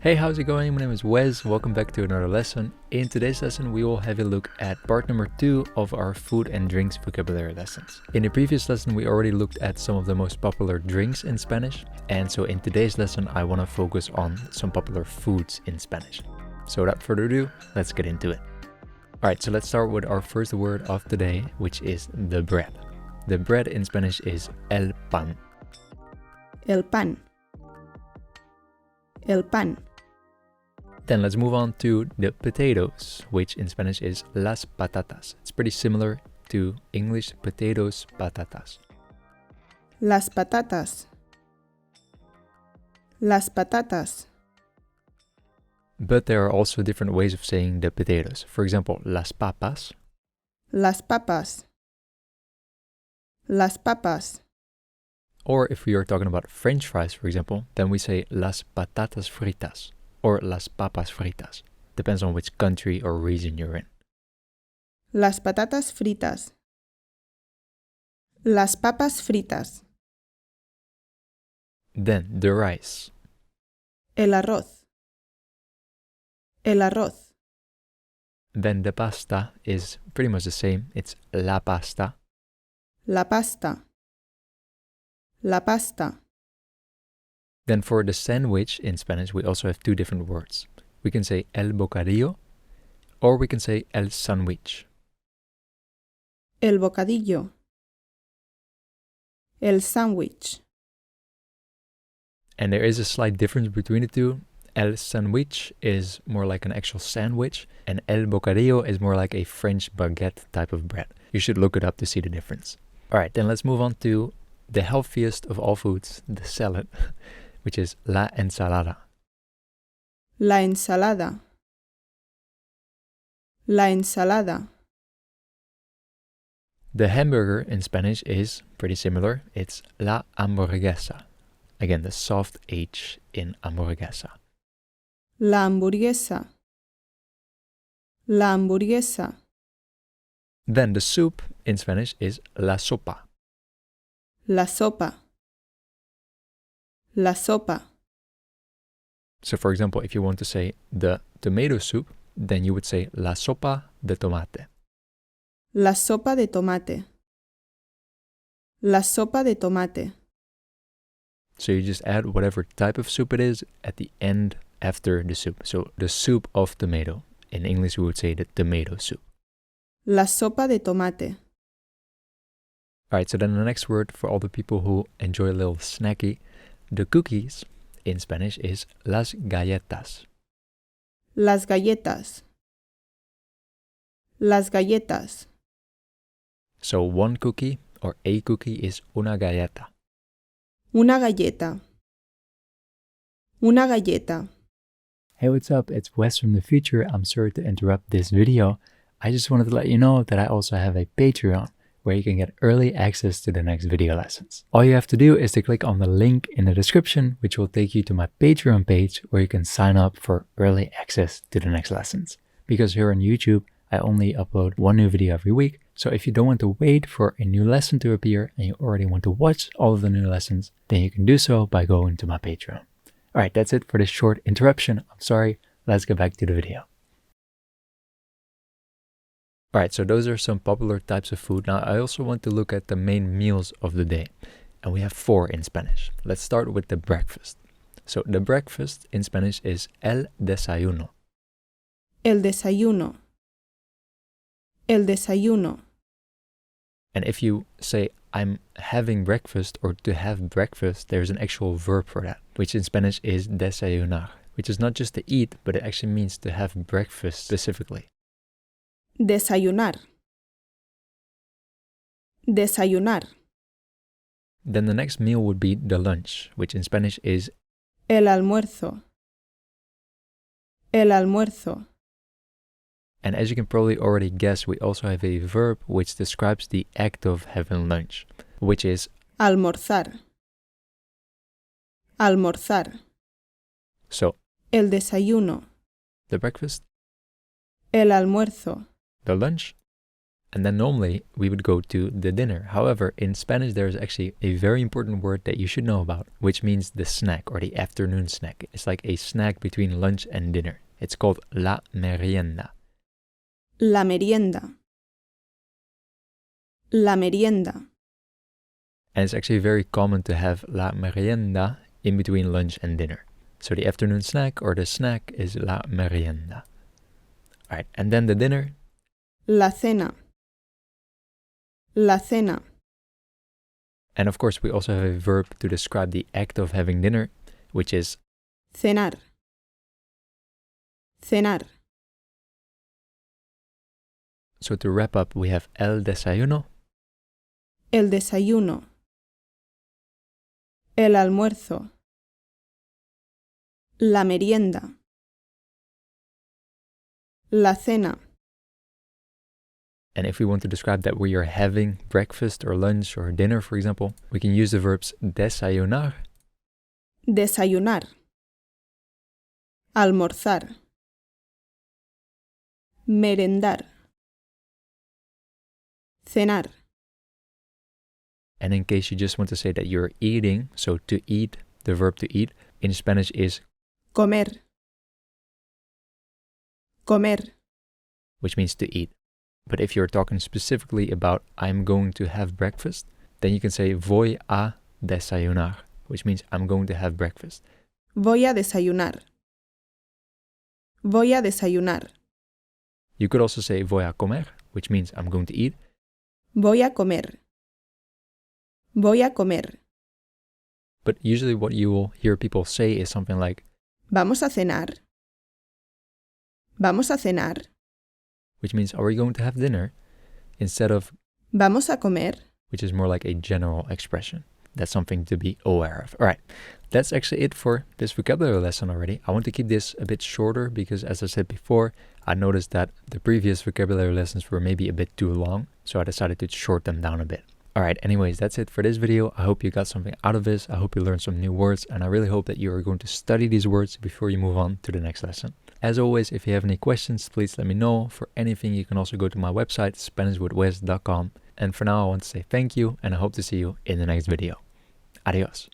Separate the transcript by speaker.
Speaker 1: Hey, how's it going? My name is Wes. Welcome back to another lesson. In today's lesson, we will have a look at part number 2 of our food and drinks vocabulary lessons. In the previous lesson, we already looked at some of the most popular drinks in Spanish. And so in today's lesson, I want to focus on some popular foods in Spanish. So without further ado, let's get into it. Alright, so let's start with our first word of today, which is the bread. The bread in Spanish is el pan.
Speaker 2: El pan. El pan.
Speaker 1: Then let's move on to the potatoes, which in Spanish is las patatas. It's pretty similar to English potatoes, patatas.
Speaker 2: Las patatas. Las patatas.
Speaker 1: But there are also different ways of saying the potatoes. For example, las papas.
Speaker 2: Las papas. Las papas.
Speaker 1: Or if we are talking about French fries, for example, then we say las patatas fritas or las papas fritas. Depends on which country or region you're in.
Speaker 2: Las patatas fritas. Las papas fritas.
Speaker 1: Then the rice.
Speaker 2: El arroz. El arroz.
Speaker 1: Then the pasta is pretty much the same. It's la pasta.
Speaker 2: La pasta. La pasta.
Speaker 1: Then for the sandwich in Spanish, we also have two different words. We can say el bocadillo or we can say el sandwich.
Speaker 2: El bocadillo. El sándwich.
Speaker 1: And there is a slight difference between the two. El sandwich is more like an actual sandwich and el bocadillo is more like a French baguette type of bread. You should look it up to see the difference. Alright, then let's move on to the healthiest of all foods, the salad, which is la ensalada.
Speaker 2: La ensalada. La ensalada.
Speaker 1: The hamburger in Spanish is pretty similar. It's la hamburguesa. Again, the soft H in hamburguesa.
Speaker 2: La hamburguesa. La hamburguesa.
Speaker 1: Then the soup in Spanish is la sopa.
Speaker 2: La sopa. La sopa.
Speaker 1: So for example, if you want to say the tomato soup, then you would say la sopa de tomate.
Speaker 2: La sopa de tomate. La sopa de tomate.
Speaker 1: So you just add whatever type of soup it is at the end after the soup. So the soup of tomato. In English, we would say the tomato soup.
Speaker 2: La sopa de tomate.
Speaker 1: Alright, so then the next word for all the people who enjoy a little snacky, the cookies in Spanish is las galletas.
Speaker 2: Las galletas. Las galletas.
Speaker 1: So one cookie or a cookie is una galleta.
Speaker 2: Una galleta. Una galleta.
Speaker 1: Hey, what's up? It's Wes from the future. I'm sorry to interrupt this video. I just wanted to let you know that I also have a Patreon where you can get early access to the next video lessons. All you have to do is to click on the link in the description, which will take you to my Patreon page where you can sign up for early access to the next lessons. Because here on YouTube, I only upload one new video every week. So if you don't want to wait for a new lesson to appear and you already want to watch all of the new lessons, then you can do so by going to my Patreon. Alright, that's it for this short interruption. I'm sorry. Let's get back to the video. Alright, so those are some popular types of food. Now I also want to look at the main meals of the day. And we have 4 in Spanish. Let's start with the breakfast. So the breakfast in Spanish is el desayuno.
Speaker 2: El desayuno. El desayuno.
Speaker 1: And if you say I'm having breakfast or to have breakfast, there's an actual verb for that, which in Spanish is desayunar, which is not just to eat, but it actually means to have breakfast specifically.
Speaker 2: Desayunar. Desayunar.
Speaker 1: Then the next meal would be the lunch, which in Spanish is
Speaker 2: El almuerzo. El almuerzo.
Speaker 1: And as you can probably already guess, we also have a verb which describes the act of having lunch, which is
Speaker 2: almorzar. Almorzar.
Speaker 1: So
Speaker 2: El desayuno.
Speaker 1: the breakfast,
Speaker 2: El almuerzo.
Speaker 1: the lunch, And then normally we would go to the dinner. However, in Spanish, there's actually a very important word that you should know about, which means the snack or the afternoon snack. It's like a snack between lunch and dinner. It's called la merienda.
Speaker 2: La merienda. La merienda.
Speaker 1: And it's actually very common to have la merienda in between lunch and dinner. So the afternoon snack or the snack is la merienda. All right, and then the dinner.
Speaker 2: La cena. La cena.
Speaker 1: And of course, we also have a verb to describe the act of having dinner, which is
Speaker 2: cenar. Cenar.
Speaker 1: So to wrap up, we have el desayuno,
Speaker 2: El desayuno. El almuerzo. La merienda. La cena.
Speaker 1: and if we want to describe that we are having breakfast or lunch or dinner, for example, we can use the verbs desayunar,
Speaker 2: Desayunar. Almorzar. Merendar. Cenar.
Speaker 1: and in case you just want to say that you're eating, so to eat, the verb to eat, in Spanish is
Speaker 2: Comer. Comer.
Speaker 1: which means to eat. But if you're talking specifically about I'm going to have breakfast, then you can say voy a desayunar, which means I'm going to have breakfast.
Speaker 2: Voy a desayunar. Voy a desayunar.
Speaker 1: You could also say voy a comer, which means I'm going to eat.
Speaker 2: Voy a comer. Voy a comer.
Speaker 1: But usually what you will hear people say is something like,
Speaker 2: Vamos a cenar. Vamos a cenar.
Speaker 1: which means are we going to have dinner? Instead of
Speaker 2: Vamos a comer.
Speaker 1: which is more like a general expression. That's something to be aware of. All right, that's actually it for this vocabulary lesson already. I want to keep this a bit shorter because, as I said before, I noticed that the previous vocabulary lessons were maybe a bit too long, so I decided to short them down a bit. All right, anyways, that's it for this video. I hope you got something out of this. I hope you learned some new words, and I really hope that you are going to study these words before you move on to the next lesson. As always, if you have any questions, please let me know. For anything, you can also go to my website, SpanishWithWes.com. And for now, I want to say thank you, and I hope to see you in the next video. Adios.